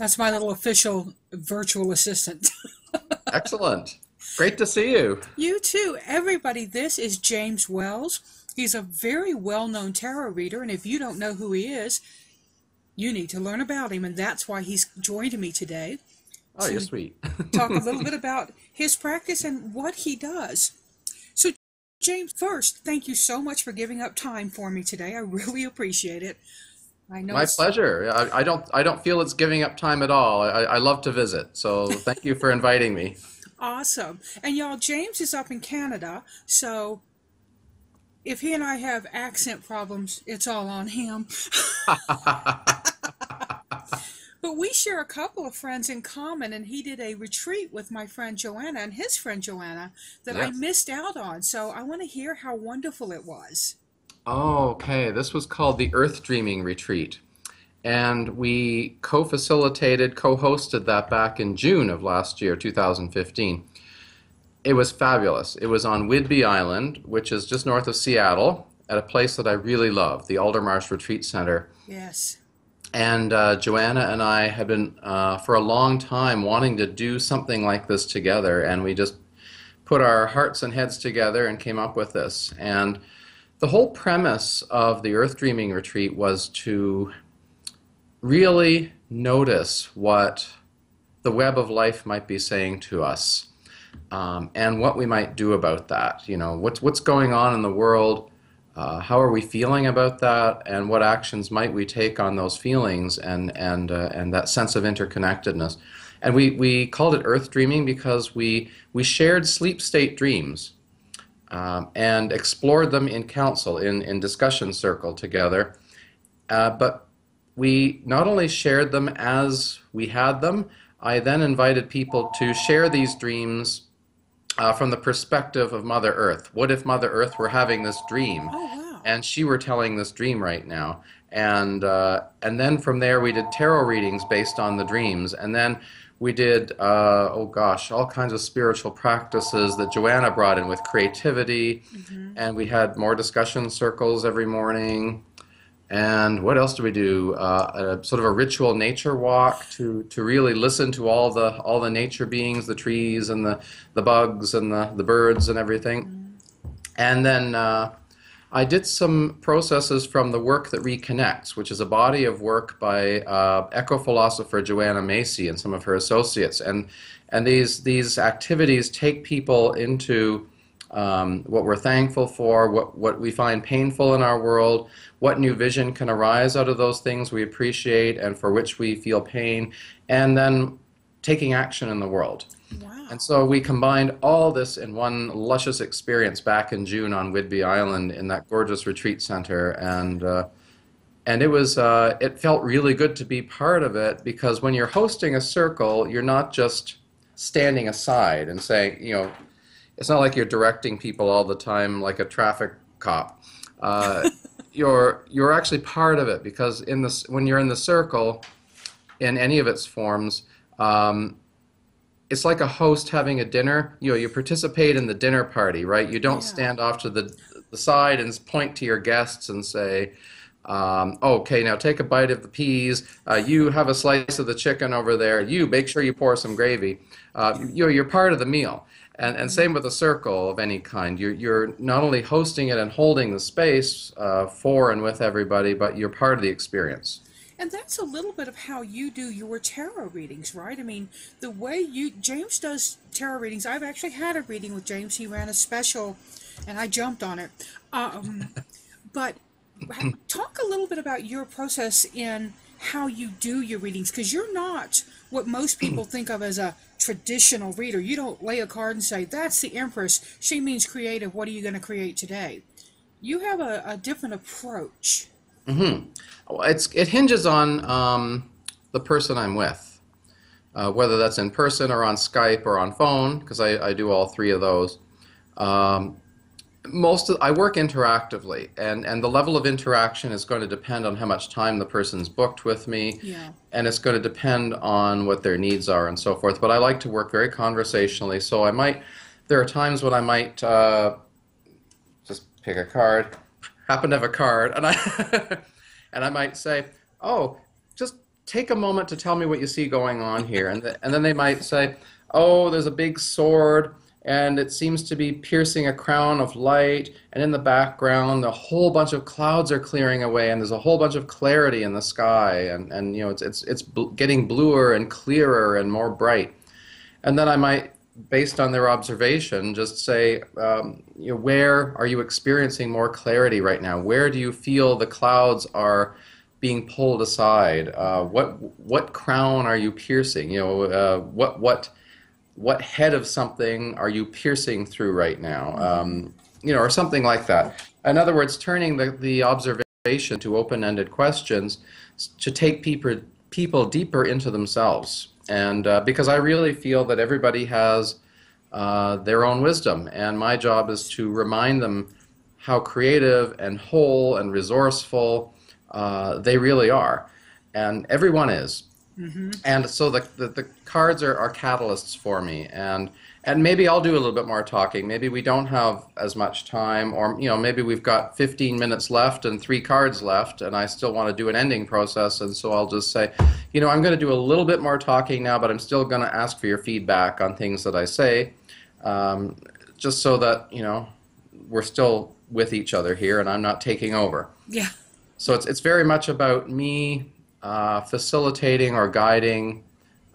That's my little official virtual assistant. Excellent. Great to see you. You too, everybody. This is James Wells. He's a very well-known tarot reader, and if you don't know who he is, you need to learn about him, and that's why he's joined me today Oh, you're to sweet. talk a little bit about his practice and what he does. So, James, first, thank you so much for giving up time for me today. I really appreciate it. I know My it's pleasure. I don't feel it's giving up time at all. I love to visit, so thank you for inviting me. awesome. And y'all, James is up in Canada, so if he and I have accent problems, it's all on him. But we share a couple of friends in common, and he did a retreat with my friend Joanna and his friend Joanna that I Yes. missed out on. So I want to hear how wonderful it was. Oh, okay. This was called the Earth Dreaming Retreat. And we co-facilitated, co-hosted that back in June of last year, 2015. It was fabulous. It was on Whidbey Island, which is just north of Seattle, at a place that I really love, the Aldermarsh Retreat Center. Yes. And Joanna and I had been, for a long time, wanting to do something like this together, and we just put our hearts and heads together and came up with this. And the whole premise of the Earth Dreaming Retreat was to really notice what the web of life might be saying to us, and what we might do about that. You know, what's going on in the world, how are we feeling about that, and what actions might we take on those feelings and that sense of interconnectedness. And we called it Earth Dreaming because we shared sleep state dreams, and explored them in council, in discussion circle together. But we not only shared them as we had them, I then invited people to share these dreams from the perspective of Mother Earth. What if Mother Earth were having this dream, Oh, wow. and she were telling this dream right now? And then from there we did tarot readings based on the dreams, and then we did oh gosh, all kinds of spiritual practices that Joanna brought in with creativity, Hmm. and we had more discussion circles every morning. And what else do we do? A sort of a ritual nature walk to really listen to all the nature beings, the trees and the bugs and the birds and everything. And then I did some processes from the work that reconnects, which is a body of work by eco-philosopher Joanna Macy and some of her associates. And these activities take people into what we're thankful for, what we find painful in our world, what new vision can arise out of those things we appreciate and for which we feel pain, and then taking action in the world. And Wow. so we combined all this in one luscious experience back in June on Whidbey Island in that gorgeous retreat center, and it felt really good to be part of it, because when you're hosting a circle, you're not just standing aside and saying, you know, it's not like you're directing people all the time like a traffic cop. Uh, you're actually part of it, because when you're in the circle in any of its forms, um, it's like a host having a dinner. You know, you participate in the dinner party, right? You don't Yeah. stand off to the side and point to your guests and say, "Oh, okay, now take a bite of the peas. You have a slice of the chicken over there. You make sure you pour some gravy." You're part of the meal. And Hmm. same with a circle of any kind. You're not only hosting it and holding the space for and with everybody, but you're part of the experience. And that's a little bit of how you do your tarot readings, right? I mean, the way James does tarot readings, I've actually had a reading with James. He ran a special, and I jumped on it. Um, but talk a little bit about your process in how you do your readings, because you're not what most people think of as a traditional reader. You don't lay a card and say, "That's the Empress. She means creative. What are you going to create today?" You have a different approach. hmm it hinges on the person I'm with, whether that's in person or on Skype or on phone, because I do all three of those. Um, I work interactively, and the level of interaction is going to depend on how much time the person's booked with me, Yeah. and it's going to depend on what their needs are and so forth. But I like to work very conversationally, so there are times when I might just pick a card, happen to have a card, and I and I might say, "Oh, just take a moment to tell me what you see going on here. And then they might say, oh, there's a big sword, and it seems to be piercing a crown of light, and in the background, a whole bunch of clouds are clearing away, and there's a whole bunch of clarity in the sky, and you know, getting bluer and clearer and more bright. And then I might, based on their observation, just say, you know, where are you experiencing more clarity right now? Where do you feel the clouds are being pulled aside? What crown are you piercing? You know, what head of something are you piercing through right now? You know, or something like that. In other words, turning the observation to open-ended questions to take people deeper into themselves. And because I really feel that everybody has their own wisdom, and my job is to remind them how creative and whole and resourceful they really are. And everyone is. Mm-hmm. And so the cards are catalysts for me, and maybe I'll do a little bit more talking. Maybe we don't have as much time, or you know, maybe we've got 15 minutes left and 3 cards left, and I still want to do an ending process, and so I'll just say, you know, I'm going to do a little bit more talking now, but I'm still going to ask for your feedback on things that I say, just so that, you know, we're still with each other here, and I'm not taking over. Yeah. So it's very much about me facilitating or guiding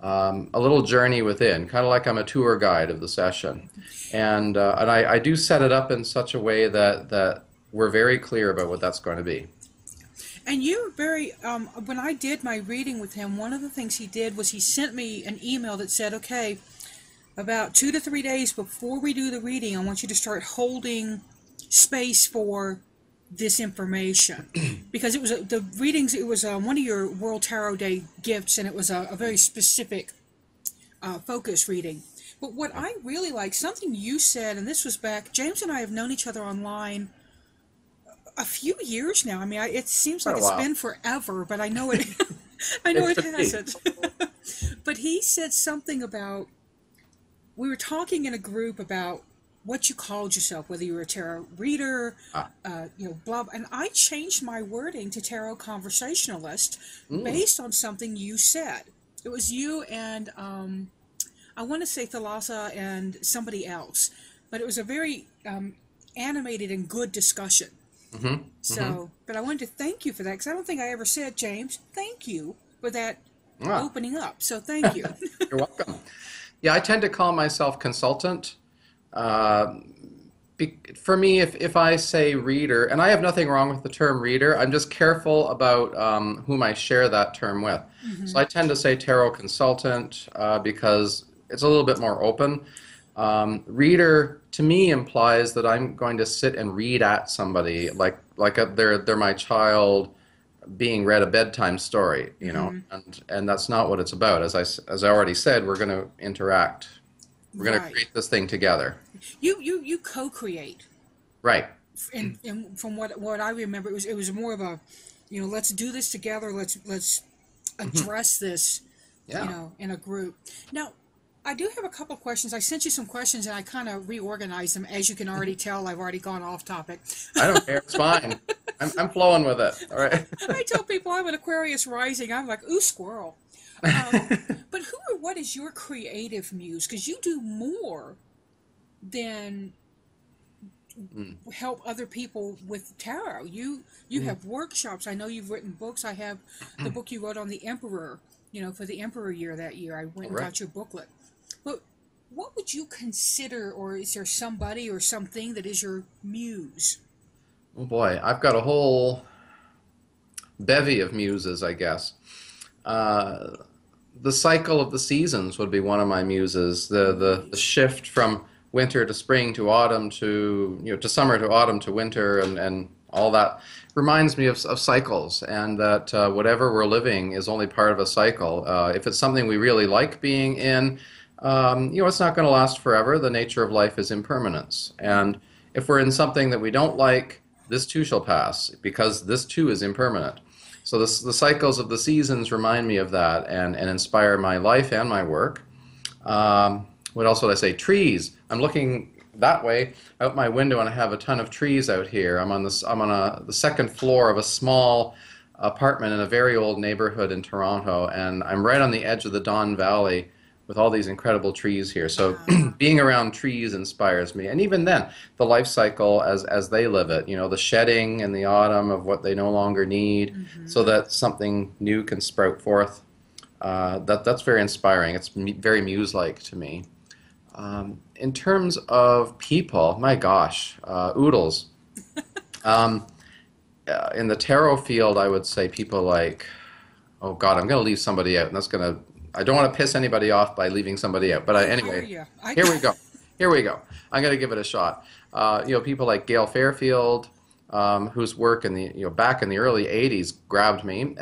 a little journey within, kind of like I'm a tour guide of the session. And I do set it up in such a way that we're very clear about what that's going to be. And you were very, when I did my reading with him, one of the things he did was he sent me an email that said, okay, about 2 to 3 days before we do the reading, I want you to start holding space for this information, because it was the readings, it was one of your World Tarot Day gifts, and it was a very specific focus reading. But what I really like, something you said, and this was back, James and I have known each other online a few years now. I mean, it seems like it's been forever, but I know it I know it hasn't. But he said something about, we were talking in a group about what you called yourself, whether you were a tarot reader, you know, blah, and I changed my wording to tarot conversationalist based on something you said. It was you and I want to say Thalassa and somebody else, but it was a very animated and good discussion. Mm-hmm. So, but I wanted to thank you for that, because I don't think I ever said, James, thank you for that opening up. So thank you. You're welcome. Yeah, I tend to call myself consultant. For me, if I say reader, and I have nothing wrong with the term reader, I'm just careful about whom I share that term with. Mm-hmm. So I tend to say tarot consultant because it's a little bit more open. Reader to me implies that I'm going to sit and read at somebody like they're my child being read a bedtime story, you know, and that's not what it's about. As I already said, we're going to interact. We're going to create this thing together. You co-create. Right. And from what I remember, it was more of a, you know, let's do this together. Let's address this, you know, in a group. Now, I do have a couple of questions. I sent you some questions and I kind of reorganized them. As you can already tell, I've already gone off topic. I don't care. It's fine. I'm flowing with it. All right. I tell people I'm an Aquarius rising. I'm like, ooh, squirrel. But who or what is your creative muse? Because you do more than help other people with tarot. You have workshops. I know you've written books. I have the book you wrote on the Emperor, you know, for the Emperor year that year. I went and got your booklet. But what would you consider, or is there somebody or something that is your muse? Oh boy, I've got a whole bevy of muses, I guess. The cycle of the seasons would be one of my muses. The shift from winter to spring to autumn to, you know, to summer to autumn to winter, and all that reminds me of cycles, and that whatever we're living is only part of a cycle. If it's something we really like being in, you know, it's not going to last forever. The nature of life is impermanence. And if we're in something that we don't like, this too shall pass, because this too is impermanent. So the cycles of the seasons remind me of that, and inspire my life and my work. What else would I say? Trees. I'm looking that way out my window, and I have a ton of trees out here. I'm on the second floor of a small apartment in a very old neighborhood in Toronto, and I'm right on the edge of the Don Valley with all these incredible trees here. So Wow. being around trees inspires me. And even then, the life cycle as they live it, you know, the shedding in the autumn of what they no longer need, so Mm-hmm. that something new can sprout forth. That's very inspiring. It's very muse-like to me. In terms of people, my gosh, oodles. Um, in the tarot field, I would say people like, oh God, I'm going to leave somebody out, and that's going to, I don't want to piss anybody off by leaving somebody out. But I hear anyway, you. here we go. Here we go. I'm going to give it a shot. You know, people like Gail Fairfield, whose work in the, you know, back in the early 80s grabbed me.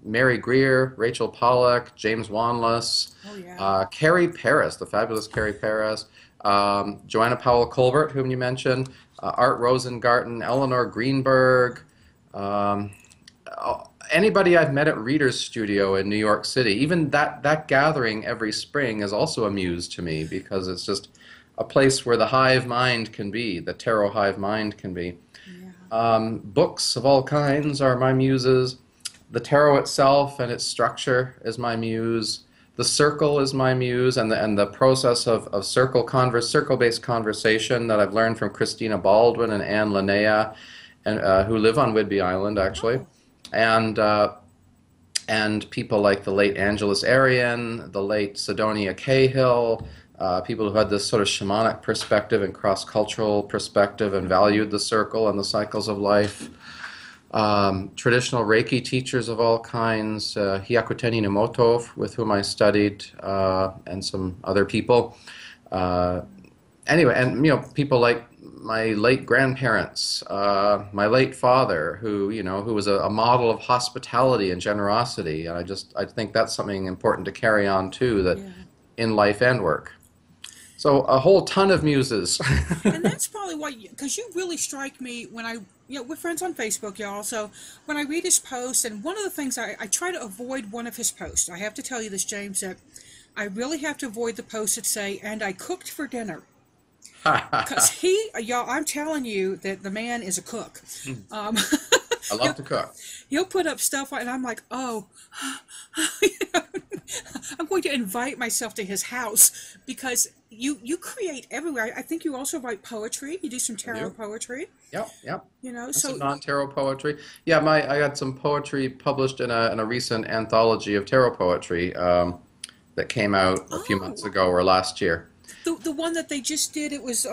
Mary Greer, Rachel Pollack, James Wanless, Oh yeah. Carrie Paris, the fabulous Carrie Paris, Joanna Powell Colbert, whom you mentioned, Art Rosengarten, Eleanor Greenberg, um, anybody I've met at Reader's Studio in New York City. Even that gathering every spring is also a muse to me because it's just a place where the hive mind can be, the tarot hive mind can be. Yeah. Books of all kinds are my muses. The tarot itself and its structure is my muse. The circle is my muse, and the process of circle-based conversation that I've learned from Christina Baldwin and Anne Linnea, and who live on Whidbey Island actually, Oh. and people like the late Angelus Arian, the late Sidonia Cahill, people who had this sort of shamanic perspective and cross-cultural perspective and valued the circle and the cycles of life. Traditional Reiki teachers of all kinds, Hyakuten Inamoto, with whom I studied, and some other people. Uh, anyway, and you know, people like my late grandparents, my late father, who you know, who was a model of hospitality and generosity, and I think that's something important to carry on too, that Yeah. in life and work. So a whole ton of muses. And that's probably why, because you really strike me when we're friends on Facebook, y'all. So when I read his posts, and one of the things I try to avoid one of his posts. I have to tell you this, James, that I really have to avoid the posts that say, and I cooked for dinner. Because y'all, I'm telling you that the man is a cook. Um, I love to cook. he'll put up stuff, and I'm like, oh, you know, I'm going to invite myself to his house because you create everywhere. I think you also write poetry. You do some I tarot do. poetry, Yep, yep. And some so non-tarot poetry. Yeah, I got some poetry published in a recent anthology of tarot poetry that came out a few months oh, ago or last year. the one that they just did, it was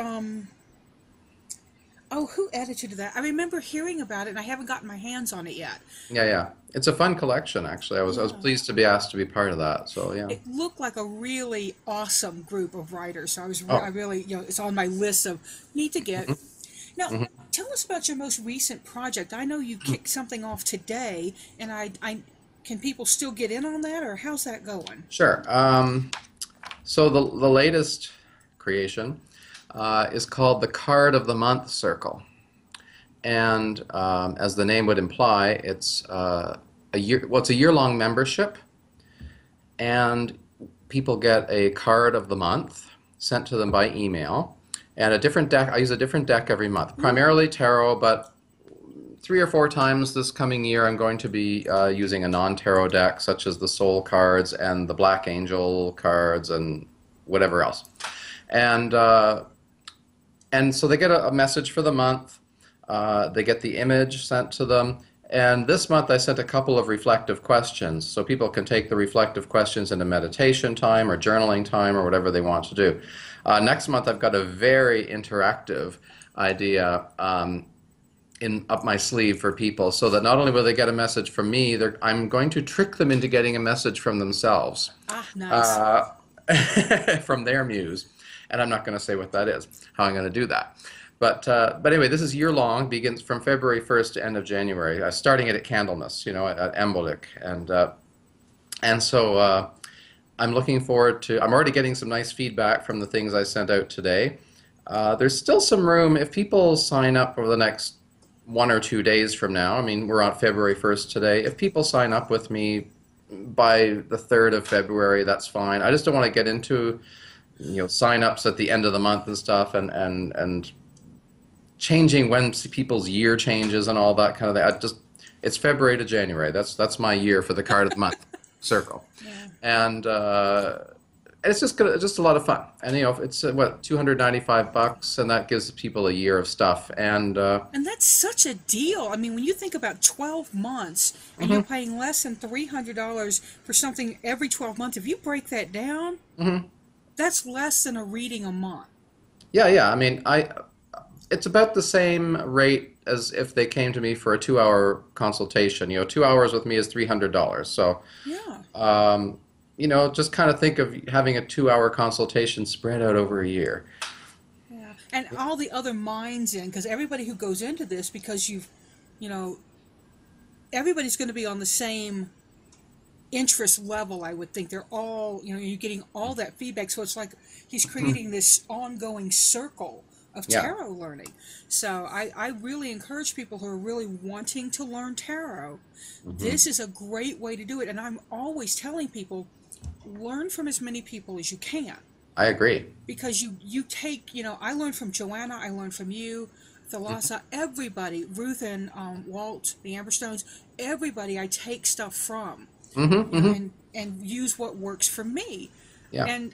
oh, who edited that? I remember hearing about it, and I haven't gotten my hands on it yet. Yeah, yeah. It's a fun collection, actually. I was Yeah. pleased to be asked to be part of that. So yeah. It looked like a really awesome group of writers. So I Oh. really, it's on my list of need to get. Mhm, Now, mhm. tell us about your most recent project. I know you kicked something off today, and I can people still get in on that, or how's that going? Sure. So the latest creation is called the Card of the Month Circle, and as the name would imply, it's a year. Well, it's a year-long membership, and people get a card of the month sent to them by email, and a different deck. I use a different deck every month, primarily tarot, but 3 or 4 times this coming year, I'm going to be using a non-tarot deck, such as the Soul cards and the Black Angel cards and whatever else. And so they get a message for the month. They get the image sent to them. And this month I sent a couple of reflective questions, so people can take the reflective questions into meditation time or journaling time or whatever they want to do. Next month I've got a very interactive idea up my sleeve for people, so that not only will they get a message from me, I'm going to trick them into getting a message from themselves, Ah, nice. uh, from their muse. And I'm not going to say what that is, how I'm going to do that. But anyway, this is year long, begins from February 1st to end of January, starting it at Candlemas, at Emboldick. And so I'm looking forward to, I'm already getting some nice feedback from the things I sent out today. There's still some room if people sign up over the next 1 or 2 days from now. I mean, we're on February 1st today. If people sign up with me by the 3rd of February, that's fine. I just don't want to get into, sign-ups at the end of the month and stuff, and changing when people's year changes and all that kind of thing. It's February to January. That's my year for the card of the month circle, Yeah. and it's just a lot of fun. And it's what, $295, and that gives people a year of stuff. And And that's such a deal. I mean, when you think about 12 months and you're mhm, paying less than $300 for something every 12 months, if you break that down, mhm. that's less than a reading a month. Yeah, yeah. I mean, it's about the same rate as if they came to me for a 2-hour consultation. 2 hours with me is $300. So, Yeah. um, just kind of think of having a 2-hour consultation spread out over a year. Yeah. And all the other minds in, because everybody who goes into this, because you know, everybody's going to be on the same interest level, I would think. They're all, you're getting all that feedback. So it's like he's creating this ongoing circle of Yeah. tarot learning. So I really encourage people who are really wanting to learn tarot. Hmm. This is a great way to do it. And I'm always telling people, learn from as many people as you can. I agree. Because you take, I learned from Joanna, I learned from you, Thalassa, everybody, Ruth and Walt, the Amberstones, everybody I take stuff from, Hmm. Hmm. and use what works for me. Yeah, And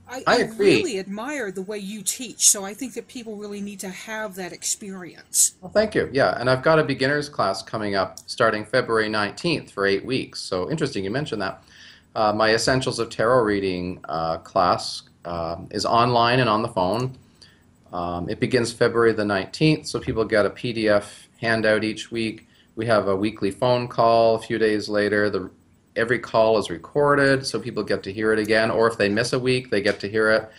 I I agree. really admire the way you teach, so I think that people really need to have that experience. Well, thank you. Yeah, and I've got a beginner's class coming up starting February 19th for 8 weeks. So interesting you mentioned that. My Essentials of Tarot Reading class is online and on the phone. It begins February the 19th, so people get a PDF handout each week. We have a weekly phone call a few days later. Every call is recorded, so people get to hear it again, or if they miss a week, they get to hear it.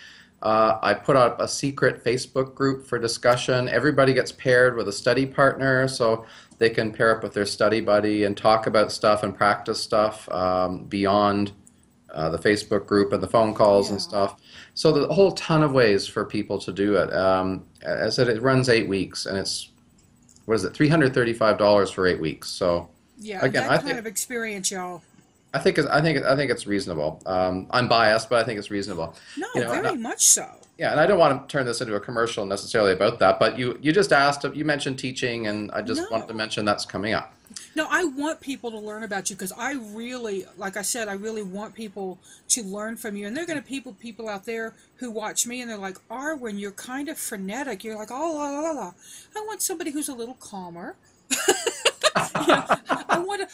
I put up a secret Facebook group for discussion. Everybody gets paired with a study partner, so they can pair up with their study buddy and talk about stuff and practice stuff beyond the Facebook group and the phone calls and Yeah. stuff. So there's a whole ton of ways for people to do it. As I said, it runs 8 weeks, and it's, what is it, $335 for 8 weeks. So Yeah, again, that kind of experience, y'all. I think it's reasonable. I'm biased, but I think it's reasonable. No, And very much so. yeah, and I don't want to turn this into a commercial necessarily about that, but you just asked, you mentioned teaching, and I just wanted to No. mention that's coming up. No, I want people to learn about you because I really, like I said, I really want people to learn from you. And there are going to be people out there who watch me and they're like, Arwen, you're kind of frenetic. You're like, oh, la, la, la, la. I want somebody who's a little calmer. You know,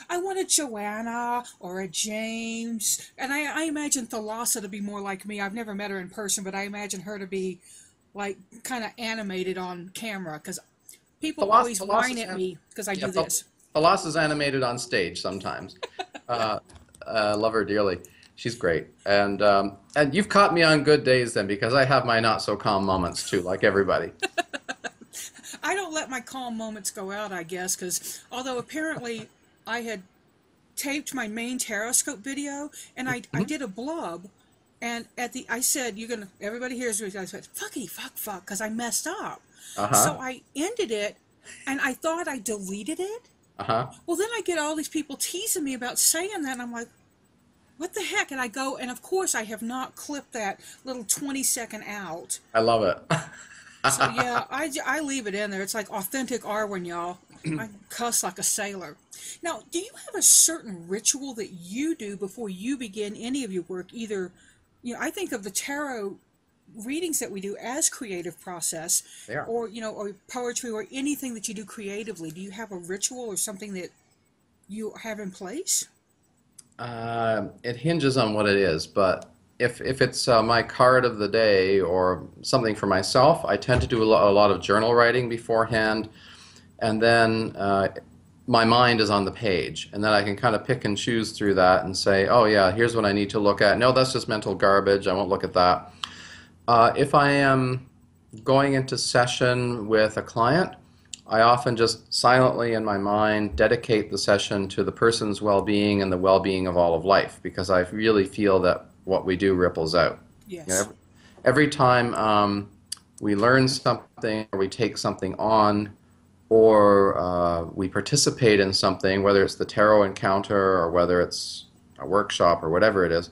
I want a Joanna or a James, and I imagine Thalassa to be more like me. I've never met her in person, but I imagine her to be like kind of animated on camera because people always whine Colossus, at me because I yeah, do this. Colossus is animated on stage sometimes. Uh, love her dearly. She's great, and you've caught me on good days then because I have my not so calm moments too, like everybody. I don't let my calm moments go out, I guess, because although apparently I had taped my main Taroscope video and I Mhm. did a blub, and I said, you're gonna, everybody hears me, I said, fuckity fuck, because I messed up. So Uh-huh. I ended it and I thought I deleted it. Uh-huh. Well, then I get all these people teasing me about saying that, and I'm like, what the heck? And I go, and of course I have not clipped that little 20-second out. I love it. So yeah, I leave it in there. It's like authentic Arwen, y'all. I cuss like a sailor. Now, do you have a certain ritual that you do before you begin any of your work? Either, I think of the tarot readings that we do as creative process, They are. or or poetry or anything that you do creatively. Do you have a ritual or something that you have in place? It hinges on what it is, but if it's my card of the day or something for myself, I tend to do a lot of journal writing beforehand, and then my mind is on the page, and then I can kind of pick and choose through that and say, oh yeah, here's what I need to look at. No, that's just mental garbage. I won't look at that. If I am going into session with a client, I often just silently in my mind dedicate the session to the person's well-being and the well-being of all of life because I really feel that what we do ripples out. You know, Yes. every time we learn something or we take something on or we participate in something, whether it's the tarot encounter or whether it's a workshop or whatever it is,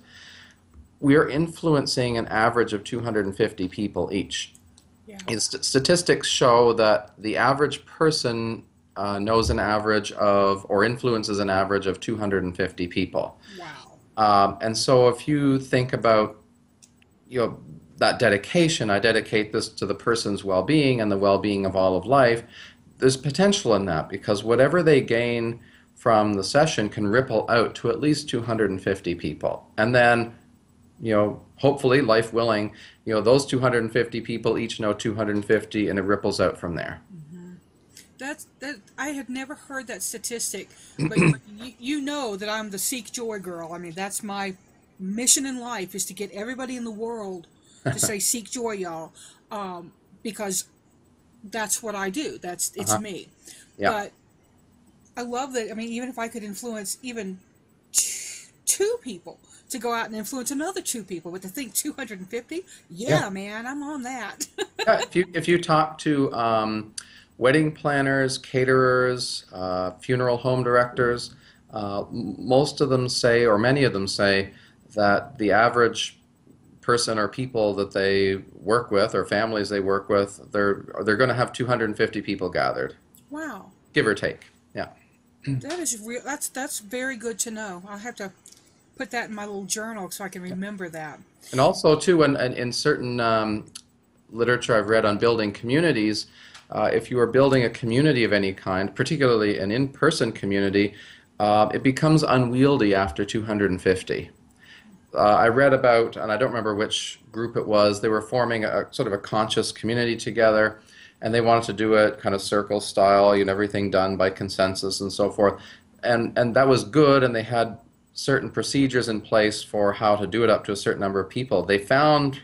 we are influencing an average of 250 people each. Yeah. And statistics show that the average person knows an average of, or influences an average of 250 people. Wow. And so if you think about, you know, that dedication, I dedicate this to the person's well-being and the well-being of all of life, there's potential in that because whatever they gain from the session can ripple out to at least 250 people. And then, hopefully, life willing, those 250 people each know 250 and it ripples out from there. That I had never heard that statistic, but you know that I'm the Seek Joy girl. I mean, that's my mission in life is to get everybody in the world to say Seek Joy, y'all, because that's what I do. It's me. Yeah. But I love that. I mean, even if I could influence even two people to go out and influence another two people, but to think 250, yeah, man, I'm on that. Yeah, if you talk to wedding planners, caterers, funeral home directors, most of them say, or many of them say, that the average person or people that they work with or families they work with, they're going to have 250 people gathered. Wow. Give or take. Yeah. That is real. That's very good to know. I'll have to put that in my little journal so I can remember that. And also, too, in certain literature I've read on building communities, if you are building a community of any kind, particularly an in-person community, it becomes unwieldy after 250. I read about, and I don't remember which group it was, they were forming a sort of a conscious community together, and they wanted to do it kind of circle style, everything done by consensus and so forth. And that was good, and they had certain procedures in place for how to do it up to a certain number of people. They found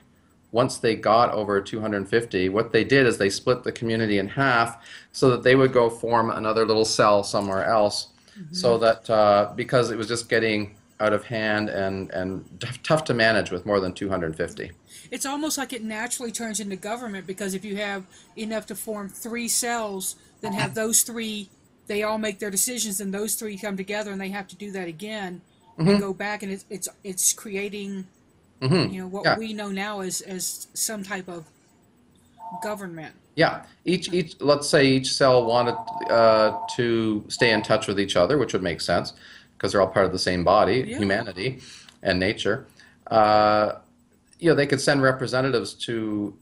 once they got over 250, what they did is they split the community in half so that they would go form another little cell somewhere else, so that because it was just getting out of hand and tough to manage with more than 250. It's almost like it naturally turns into government because if you have enough to form 3 cells, then have those 3, they all make their decisions, and those 3 come together, and they have to do that again and go back, and it's creating, what we know now as some type of government. Yeah, each let's say each cell wanted to stay in touch with each other, which would make sense because they're all part of the same body, humanity, and nature. They could send representatives to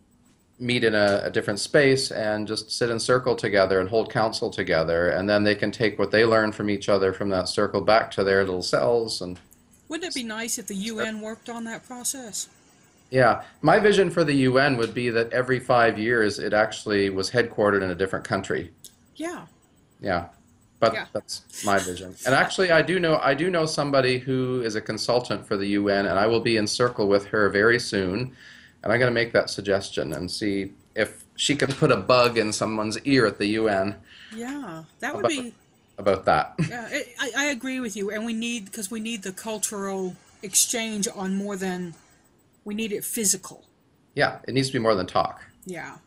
meet in a different space and just sit in circle together and hold council together, and then they can take what they learn from each other from that circle back to their little cells. And wouldn't it be nice if the UN worked on that process? Yeah, my vision for the UN would be that every 5 years it actually was headquartered in a different country. Yeah. Yeah. But that's my vision. And actually, I do know somebody who is a consultant for the UN, and I will be in circle with her very soon. And I'm going to make that suggestion and see if she can put a bug in someone's ear at the UN. Yeah, that would be about that. Yeah, I agree with you, and we need the cultural exchange on more than we need it physical. Yeah, it needs to be more than talk. Yeah.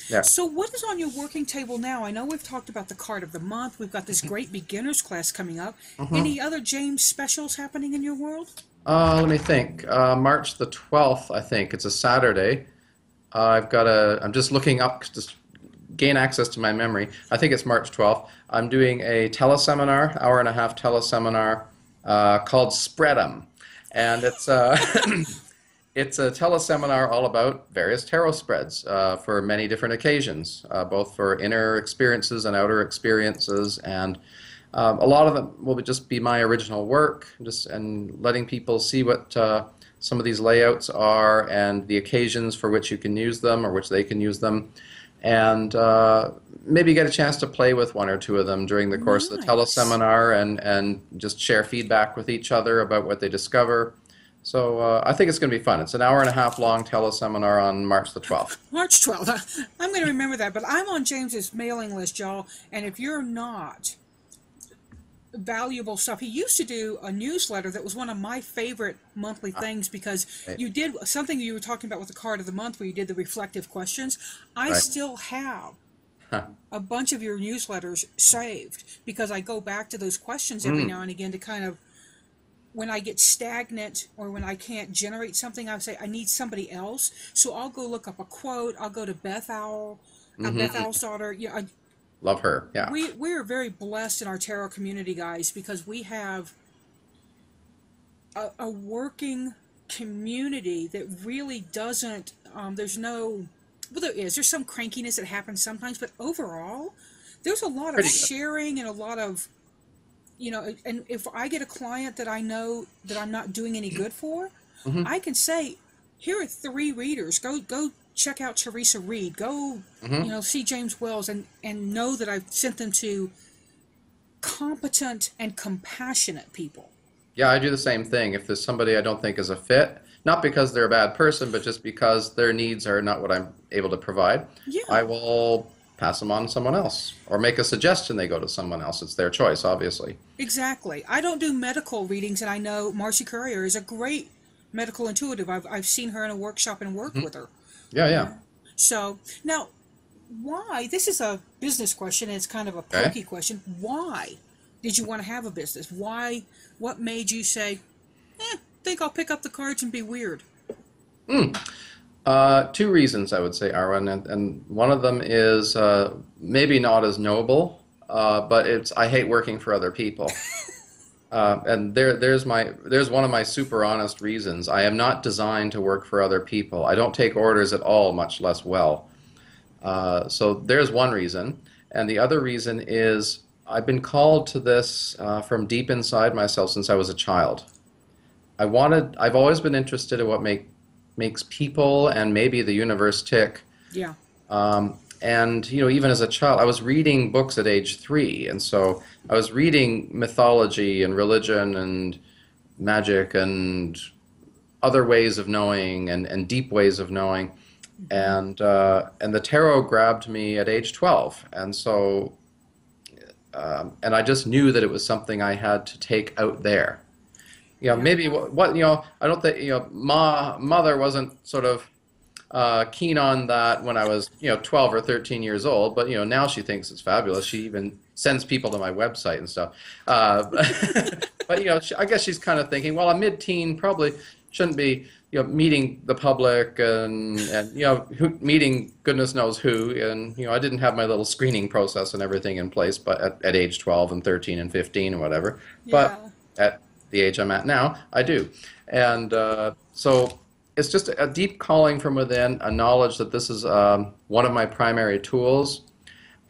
Yeah. So what is on your working table now? I know we've talked about the card of the month. We've got this great beginners class coming up. Any other James specials happening in your world? Let me think. March the 12th, I think. It's a Saturday. I'm just looking up to gain access to my memory. I think it's March 12th. I'm doing a teleseminar, hour-and-a-half teleseminar called Spread 'em. And it's it's a teleseminar all about various tarot spreads for many different occasions, both for inner experiences and outer experiences, and a lot of them will just be my original work, and letting people see what some of these layouts are and the occasions for which you can use them or which they can use them, and maybe get a chance to play with one or two of them during the course of the teleseminar and just share feedback with each other about what they discover. So I think it's going to be fun. It's an hour-and-a-half long teleseminar on March the 12th. March 12th. I'm going to remember that, but I'm on James's mailing list, y'all, and if you're not, valuable stuff. He used to do a newsletter that was one of my favorite monthly things because you did something you were talking about with the card of the month where you did the reflective questions. I still have a bunch of your newsletters saved because I go back to those questions every now and again to kind of, when I get stagnant or when I can't generate something, I say I need somebody else. So I'll go look up a quote. I'll go to Beth Owl, Beth Owl's daughter. love her. Yeah. We're very blessed in our tarot community, guys, because we have a working community that really doesn't. There's no. Well, there is. There's some crankiness that happens sometimes, but overall, there's a lot of Pretty good. sharing and a lot of, and if I get a client that I know that I'm not doing any good for, Hmm. I can say, here are 3 readers. Go check out Teresa Reed. Go, Hmm. see James Wells, and know that I've sent them to competent and compassionate people. Yeah, I do the same thing. If there's somebody I don't think is a fit, not because they're a bad person, but just because their needs are not what I'm able to provide, Yeah, I will pass them on to someone else or make a suggestion they go to someone else. It's their choice, obviously. exactly. I don't do medical readings, and I know Marcy Courier is a great medical intuitive. I've seen her in a workshop and worked Hmm. with her. Yeah, yeah. Yeah. So now, why? This is a business question, and it's kind of a Okay. pokey question. Why did you want to have a business? Why? What made you say, think I'll pick up the cards and be weird? Mm. Two reasons I would say, Arwen, and one of them is maybe not as noble, but it's I hate working for other people. And there's one of my super honest reasons. I am not designed to work for other people. I don't take orders at all, much less well. So there's one reason, and the other reason is I've been called to this from deep inside myself since I was a child. I've always been interested in what makes people and maybe the universe tick. Yeah. And even as a child, I was reading books at age 3, and so I was reading mythology and religion and magic and other ways of knowing and deep ways of knowing, and the tarot grabbed me at age 12, and so and I just knew that it was something I had to take out there. Yeah. Maybe I don't think ma mother wasn't sort of keen on that when I was 12 or 13 years old, but now she thinks it's fabulous. She even sends people to my website and stuff. But I guess she's kind of thinking, well, a mid-teen probably shouldn't be meeting the public and meeting goodness knows who, and I didn't have my little screening process and everything in place, but at age 12 and 13 and 15 and whatever. But Yeah. at the age I'm at now, I do. And so it's just a deep calling from within, a knowledge that this is one of my primary tools,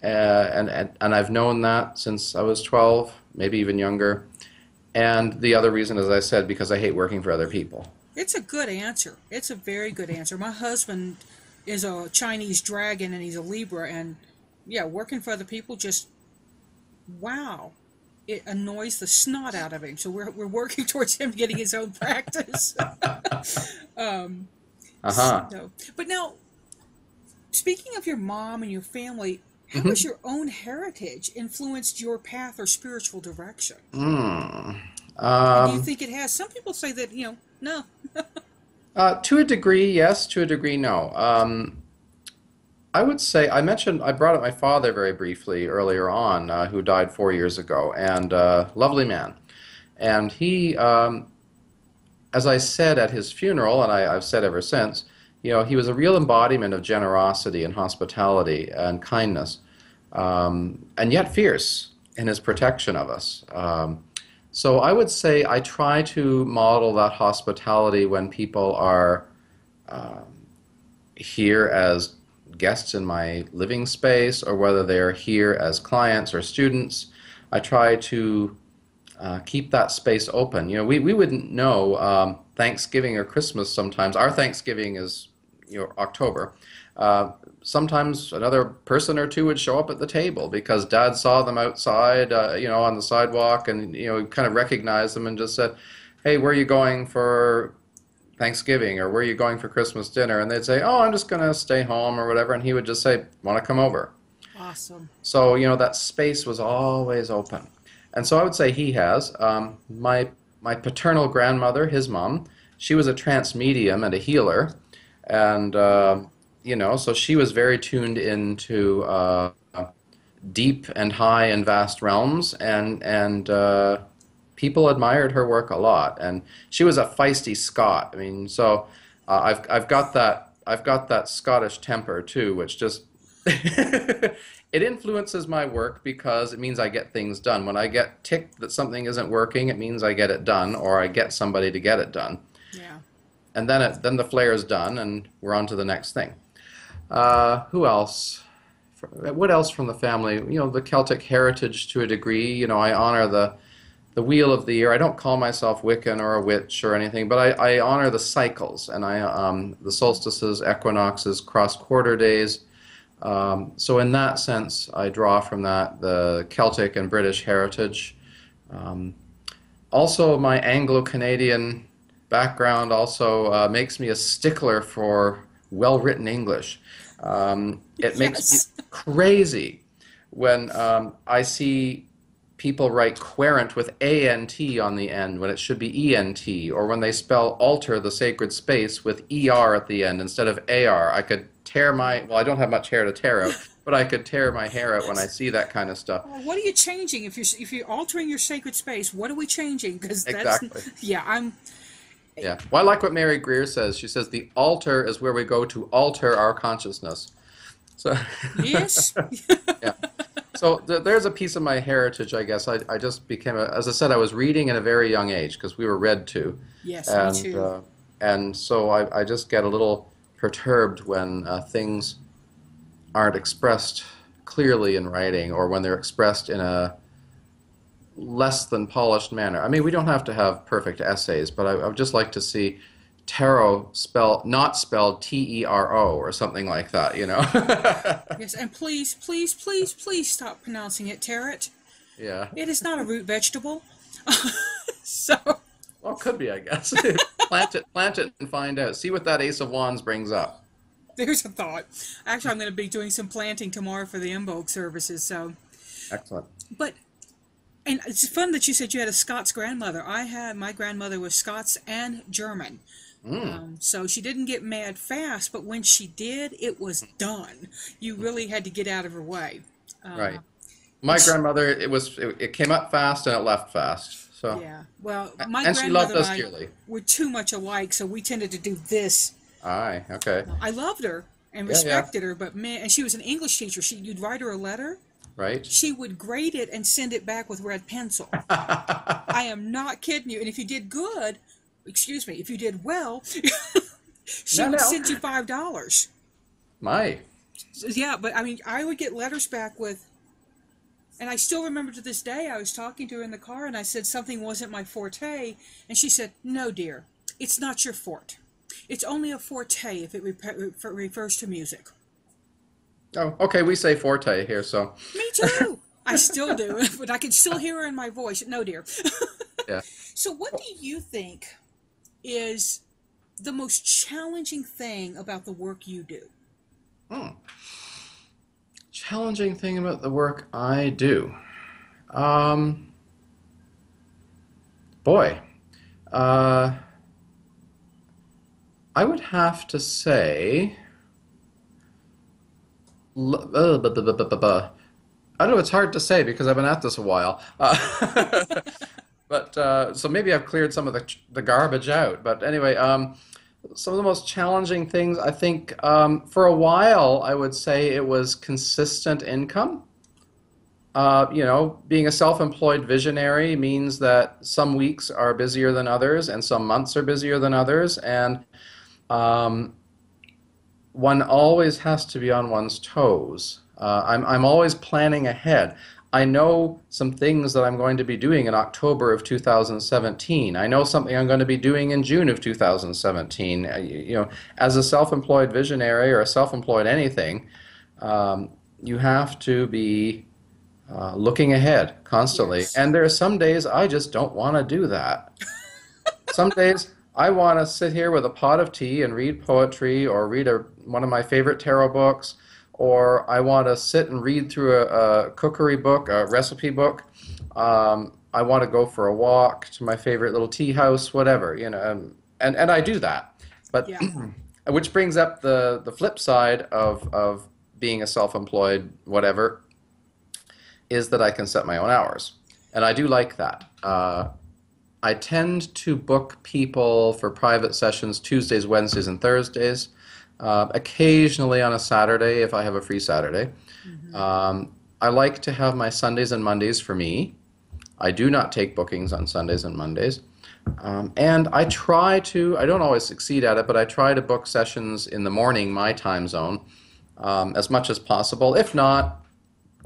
and I've known that since I was 12, maybe even younger. And the other reason, as I said, because I hate working for other people. It's a good answer. It's a very good answer. My husband is a Chinese dragon and he's a Libra, and yeah, working for other people just, wow. It annoys the snot out of him. So we're working towards him getting his own practice. um, Uh-huh. but now, speaking of your mom and your family, how Hmm. has your own heritage influenced your path or spiritual direction? Mm. And do you Um, think it has? Some people say that, no. to a degree, yes. To a degree, no. I would say I brought up my father very briefly earlier on, who died 4 years ago, and lovely man. And he, as I said at his funeral, and I've said ever since, he was a real embodiment of generosity and hospitality and kindness, and yet fierce in his protection of us. So I would say I try to model that hospitality when people are here as guests in my living space or whether they're here as clients or students. I try to keep that space open. We wouldn't know Thanksgiving or Christmas sometimes. Our Thanksgiving is October. Sometimes another person or two would show up at the table because Dad saw them outside, on the sidewalk, and kind of recognized them and just said, "Hey, where are you going for Thanksgiving, or where are you going for Christmas dinner?" And they'd say, "Oh, I'm just going to stay home," or whatever, and he would just say, "Want to come over?" Awesome. So, that space was always open. And so I would say he has. My paternal grandmother, his mom, she was a trance medium and a healer. And, so she was very tuned into deep and high and vast realms. And people admired her work a lot. And she was a feisty Scot. I mean, so I've got that Scottish temper too, which just It influences my work because it means I get things done. When I get ticked that something isn't working, it means I get it done, or I get somebody to get it done. Yeah. And then the flare is done, and we're on to the next thing. Who else? What else from the family? The Celtic heritage to a degree. I honor the wheel of the year. I don't call myself Wiccan or a witch or anything, but I honor the cycles, and the solstices, equinoxes, cross-quarter days. So in that sense, I draw from that the Celtic and British heritage. Also, my Anglo-Canadian background also makes me a stickler for well-written English. It makes Yes. me crazy when I see people write querent with A-N-T on the end when it should be E-N-T, or when they spell alter the sacred space with E-R at the end instead of A-R. I could tear well, I don't have much hair to tear out, but I could tear my hair out when I see that kind of stuff. Well, what are you changing if you're altering your sacred space? What are we changing? Because that's Exactly. yeah. I'm Yeah. Well, I like what Mary Greer says. She says the altar is where we go to alter our consciousness. So, yes. yeah. So there's a piece of my heritage, I guess. I just became as I said, I was reading at a very young age because we were read to, Yes, me and too. and so I just get a little perturbed when things aren't expressed clearly in writing, or when they're expressed in a less than polished manner. I mean, we don't have to have perfect essays, but I would just like to see tarot not spelled T-E-R-O or something like that. Yes, and please, please, please, please stop pronouncing it tarot. Yeah. It is not a root vegetable. So Well, it could be, I guess. Plant it and find out. See what that Ace of Wands brings up. there's a thought. Actually, I'm going to be doing some planting tomorrow for the Imbolc services. So, Excellent. but and it's fun that you said you had a Scots grandmother. My grandmother was Scots and German. Mm, So she didn't get mad fast, but when she did, it was done. You really had to get out of her way. right. And My grandmother, it came up fast and it left fast. So, yeah, well, my and she loved grandmother and us I dearly. were too much alike, so we tended to do this. Aye, okay. I loved her and Yeah, yeah. respected her, but man, and she was an English teacher. You'd write her a letter, Right? she would grade it and send it back with red pencil. I am not kidding you. And if you did good, excuse me, if you did well, she No, would no. send you $5. My. Yeah, but I mean, I would get letters back with, and I still remember to this day, I was talking to her in the car and I said something wasn't my forte. And she said, "No, dear, it's not your forte. It's only a forte if it refers to music." Oh, okay, we say forte here, so. Me too. I still do, but I can still hear her in my voice. "No, dear." Yeah. So, what do you think is the most challenging thing about the work you do? Hmm. Challenging thing about the work I do. Um, Boy, uh, I would have to say, I don't know, it's hard to say because I've been at this a while. But so maybe I've cleared some of the garbage out. But anyway, some of the most challenging things, I think, for a while, I would say it was consistent income. Being a self-employed visionary means that some weeks are busier than others, and some months are busier than others, and um, one always has to be on one's toes. I'm always planning ahead. I know some things that I'm going to be doing in October of 2017. I know something I'm going to be doing in June of 2017. As a self-employed visionary or a self-employed anything, you have to be looking ahead constantly. Yes. And there are some days I just don't want to do that. Some days I want to sit here with a pot of tea and read poetry or read one of my favorite tarot books, or I want to sit and read through a cookery book, a recipe book. I want to go for a walk to my favorite little tea house, whatever, and I do that. But Yeah. which brings up the flip side of being a self-employed whatever, is that I can set my own hours. And I do like that. I tend to book people for private sessions Tuesdays, Wednesdays, and Thursdays. occasionally on a Saturday if I have a free Saturday. Mm-hmm. I like to have my Sundays and Mondays for me. I do not take bookings on Sundays and Mondays. And I don't always succeed at it, but I try to book sessions in the morning, my time zone, as much as possible. If not,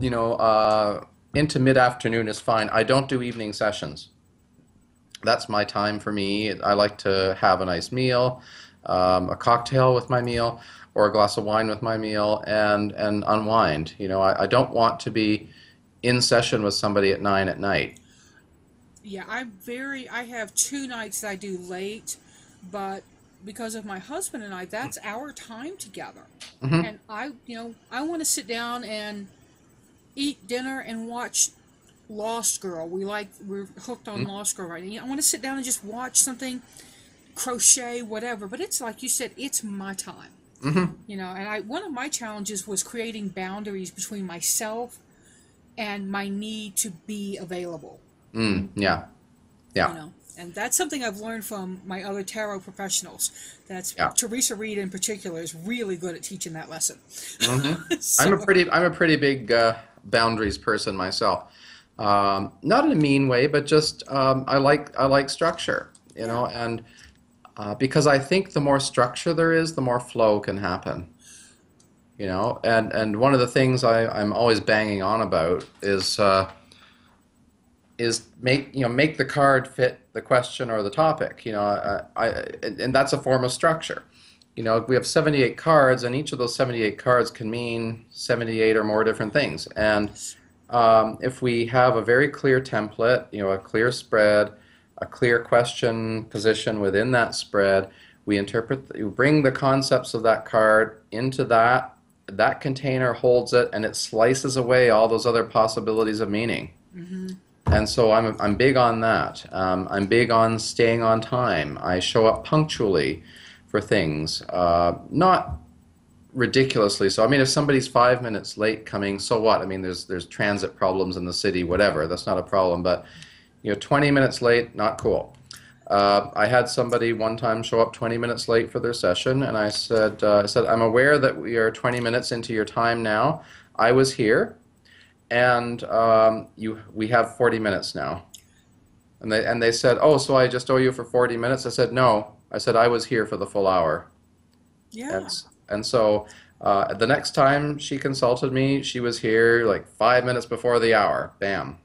into mid-afternoon is fine. I don't do evening sessions. That's my time for me. I like to have a nice meal, a cocktail with my meal, or a glass of wine with my meal, and unwind. I don't want to be in session with somebody at 9 at night. Yeah, I have 2 nights that I do late, but because of my husband and I, that's our time together. Hmm. And I want to sit down and eat dinner and watch Lost Girl. We're hooked on Lost Girl right now. I want to sit down and just watch something, crochet, whatever. But it's like you said, it's my time. Hmm. And one of my challenges was creating boundaries between myself and my need to be available. Yeah, you yeah, know and that's something I've learned from my other tarot professionals. That's yeah. Teresa Reed in particular is really good at teaching that lesson. Hmm. I'm a So pretty big boundaries person myself. Not in a mean way, but just I like structure, yeah. and because I think the more structure there is, the more flow can happen. And one of the things I'm always banging on about is make the card fit the question or the topic. And that's a form of structure. We have 78 cards, and each of those 78 cards can mean 78 or more different things. And if we have a very clear template, a clear spread, a clear question position within that spread, we bring the concepts of that card into that container, holds it, and it slices away all those other possibilities of meaning. Hmm. And so I'm big on that. I'm big on staying on time. I show up punctually for things, not ridiculously so. I mean, if somebody's 5 minutes late coming, so what? I mean, there's transit problems in the city, whatever. That's not a problem. But 20 minutes late, not cool. I had somebody one time show up 20 minutes late for their session, and I said, I'm aware that we are 20 minutes into your time now. I was here, and we have 40 minutes now. And they said, oh, so I just owe you for 40 minutes? I said, no. I said, I was here for the full hour. And, Yeah. and so the next time she consulted me, she was here like 5 minutes before the hour. Bam.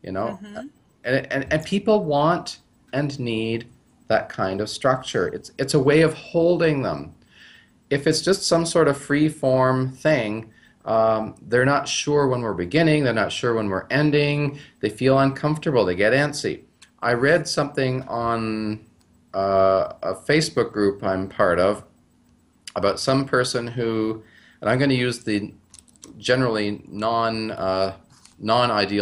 You know? Hmm. And people want and need that kind of structure. It's a way of holding them. If it's just some sort of free form thing, they're not sure when we're beginning, they're not sure when we're ending, they feel uncomfortable, they get antsy. I read something on a Facebook group I'm part of about some person who, and I'm going to use the generally non-ideal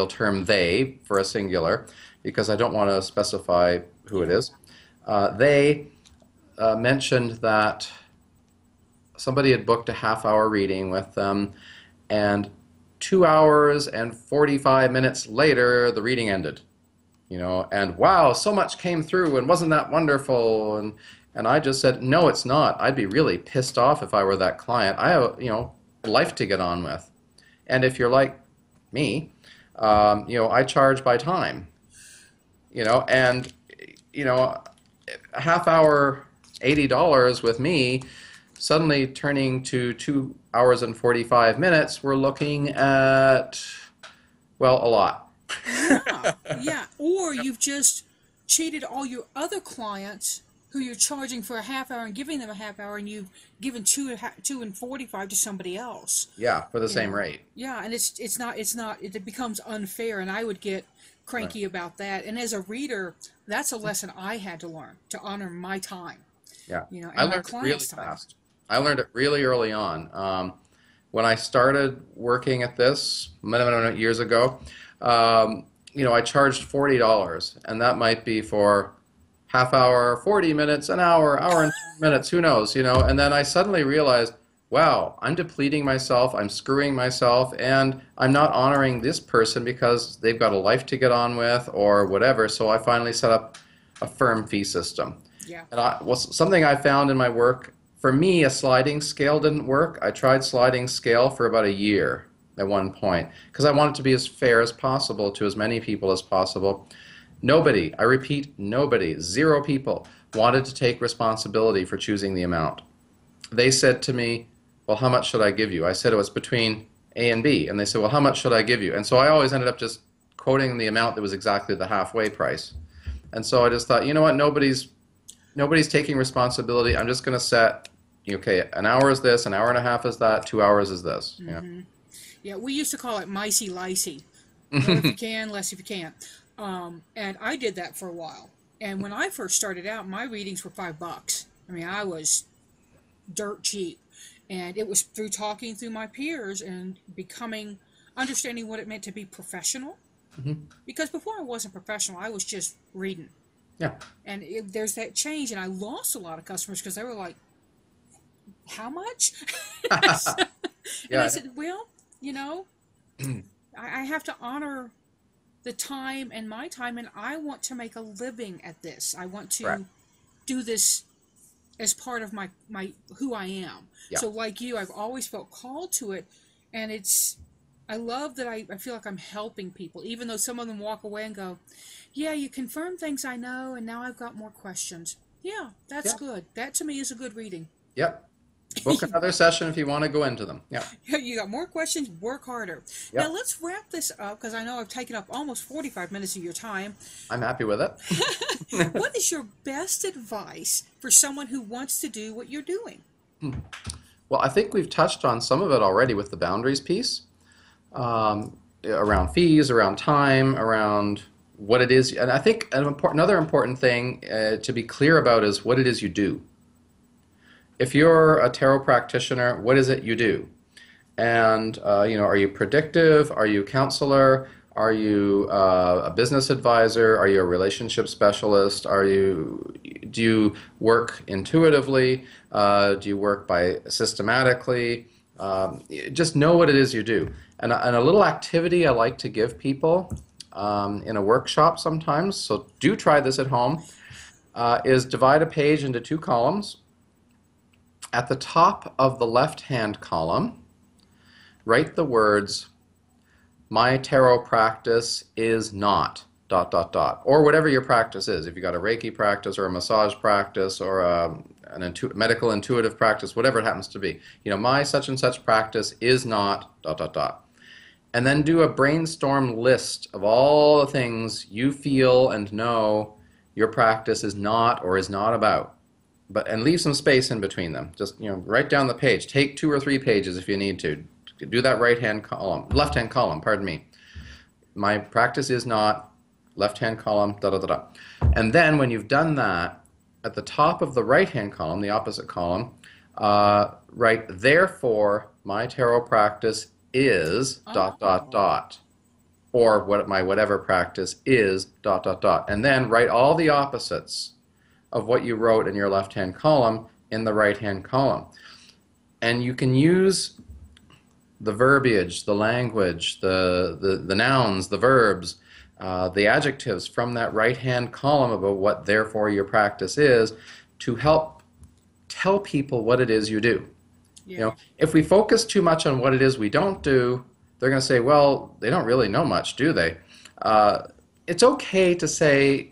term they for a singular because I don't want to specify who it is. They mentioned that somebody had booked a half-hour reading with them, and 2 hours and 45 minutes later, the reading ended. And wow, so much came through, and wasn't that wonderful? And I just said, no, it's not. I'd be really pissed off if I were that client. I have, life to get on with. And if you're like me, I charge by time. And a half hour, $80 with me, suddenly turning to 2 hours and 45 minutes, we're looking at, well, a lot. Yeah. Yeah. Or you've just cheated all your other clients who you're charging for a half hour and giving them a half hour, and you've given two and 45 to somebody else. Yeah, for the same rate. Yeah, and it becomes unfair, and I would get Right. cranky about that. And as a reader, that's a lesson I had to learn to honor my time, Yeah. I and my learned it really clients' time. fast. I learned it really early on. When I started working at this, many years ago, I charged $40, and that might be for half hour, 40 minutes, an hour and 10 minutes, who knows, And then I suddenly realized, wow, I'm depleting myself, I'm screwing myself, and I'm not honoring this person because they've got a life to get on with or whatever. So I finally set up a firm fee system. Yeah. And something I found in my work For me, a sliding scale didn't work. I tried sliding scale for about a year at one point because I wanted to be as fair as possible to as many people as possible. Nobody, I repeat, nobody, zero people wanted to take responsibility for choosing the amount. They said to me, well, how much should I give you? I said it was between A and B. And they said, well, how much should I give you? And so I always ended up just quoting the amount that was exactly the halfway price. And so I just thought, you know what, nobody's taking responsibility. I'm just going to set, okay, an hour is this, an hour and a half is that, 2 hours is this. Yeah. Yeah, we used to call it micey-licey. More if you can, less if you can't. And I did that for a while. And when I first started out, my readings were $5. I mean, I was dirt cheap. And it was through talking through my peers and understanding what it meant to be professional. Because before I wasn't professional, I was just reading. Yeah. And there's that change, and I lost a lot of customers because they were like, how much? And I said, well, you know, I have to honor the time and my time, and I want to make a living at this. I want to do this as part of my who I am. Yeah. So like you, I've always felt called to it, and I love that I feel like I'm helping people, even though some of them walk away and go, yeah, you confirmed things I know, and now I've got more questions. Yeah, that's good. That to me is a good reading. Yep. Book another session if you want to go into them. Yeah. You got more questions, work harder. Yep. Now let's wrap this up because I know I've taken up almost 45 minutes of your time. I'm happy with it. What is your best advice for someone who wants to do what you're doing? Well, I think we've touched on some of it already with the boundaries piece, around fees, around time, around what it is. And I think another important thing to be clear about is what it is you do. If you're a tarot practitioner, what is it you do? And, are you predictive? Are you a counselor? Are you a business advisor? Are you a relationship specialist? Do you work intuitively? Do you work systematically? Just know what it is you do. And a little activity I like to give people in a workshop sometimes, so do try this at home, is divide a page into 2 columns. At the top of the left-hand column, write the words, my tarot practice is not ... or whatever your practice is. If you've got a Reiki practice or a massage practice or a medical intuitive practice, whatever it happens to be. My such and such practice is not ... And then do a brainstorm list of all the things you feel and know your practice is not or is not about. And leave some space in between them. Just write down the page. Take 2 or 3 pages if you need to. Do that left-hand column. Pardon me. My practice is not left-hand column. ... And then when you've done that, at the top of the right-hand column, the opposite column, write therefore my tarot practice is ... or what my whatever practice is ... And then write all the opposites of what you wrote in your left-hand column in the right-hand column. And you can use the verbiage, the language, the nouns, the verbs, the adjectives from that right-hand column about what therefore your practice is to help tell people what it is you do. Yeah. If we focus too much on what it is we don't do, they're going to say, well, they don't really know much, do they? It's okay to say,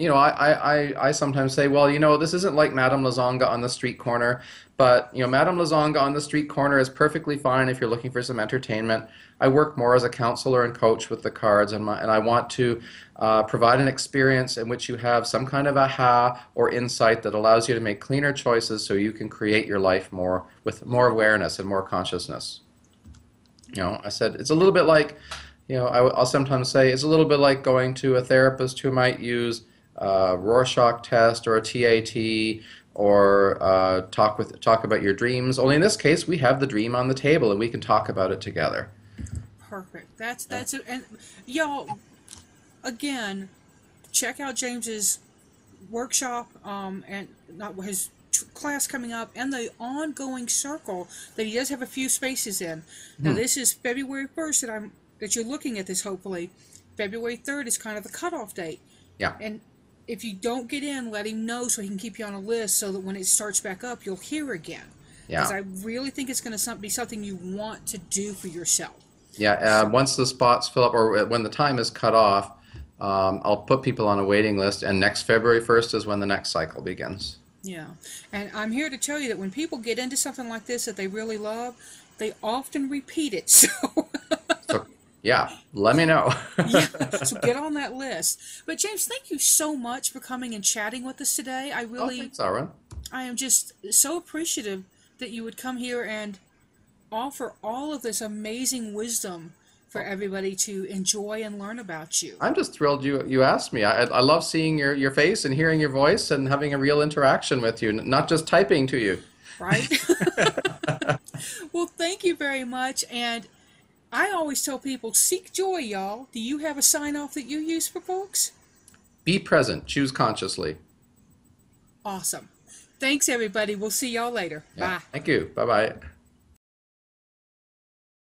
I sometimes say, well, this isn't like Madame Lazanga on the street corner, but, Madame Lazanga on the street corner is perfectly fine if you're looking for some entertainment. I work more as a counselor and coach with the cards, and I want to provide an experience in which you have some kind of aha or insight that allows you to make cleaner choices so you can create your life with more awareness and more consciousness. I said, it's a little bit like, I'll sometimes say, it's a little bit like going to a therapist who might use Rorschach test or a TAT or talk about your dreams. Only in this case, we have the dream on the table and we can talk about it together. Perfect. That's it. And y'all, again, check out James's workshop and not his class coming up and the ongoing circle that he does have a few spaces in. Now this is February 1st that you're looking at this. Hopefully, February 3rd is kind of the cutoff date. Yeah. And if you don't get in, let him know so he can keep you on a list so that when it starts back up, you'll hear again. Because Yeah. I really think it's going to be something you want to do for yourself. Yeah, once the spots fill up, or when the time is cut off, I'll put people on a waiting list, and next February 1st is when the next cycle begins. Yeah. And I'm here to tell you that when people get into something like this that they really love, they often repeat it. So, So, yeah, let me know. yeah, so get on that list. But James, thank you so much for coming and chatting with us today. Oh, thanks, Arwen. I am just so appreciative that you would come here and offer all of this amazing wisdom for everybody to enjoy and learn about you. I'm just thrilled you asked me. I love seeing your face and hearing your voice and having a real interaction with you, not just typing to you. Right? Well, thank you very much. And I always tell people, seek joy, y'all. Do you have a sign off that you use for folks? Be present. Choose consciously. Awesome. Thanks, everybody. We'll see y'all later. Yeah. Bye. Thank you. Bye-bye.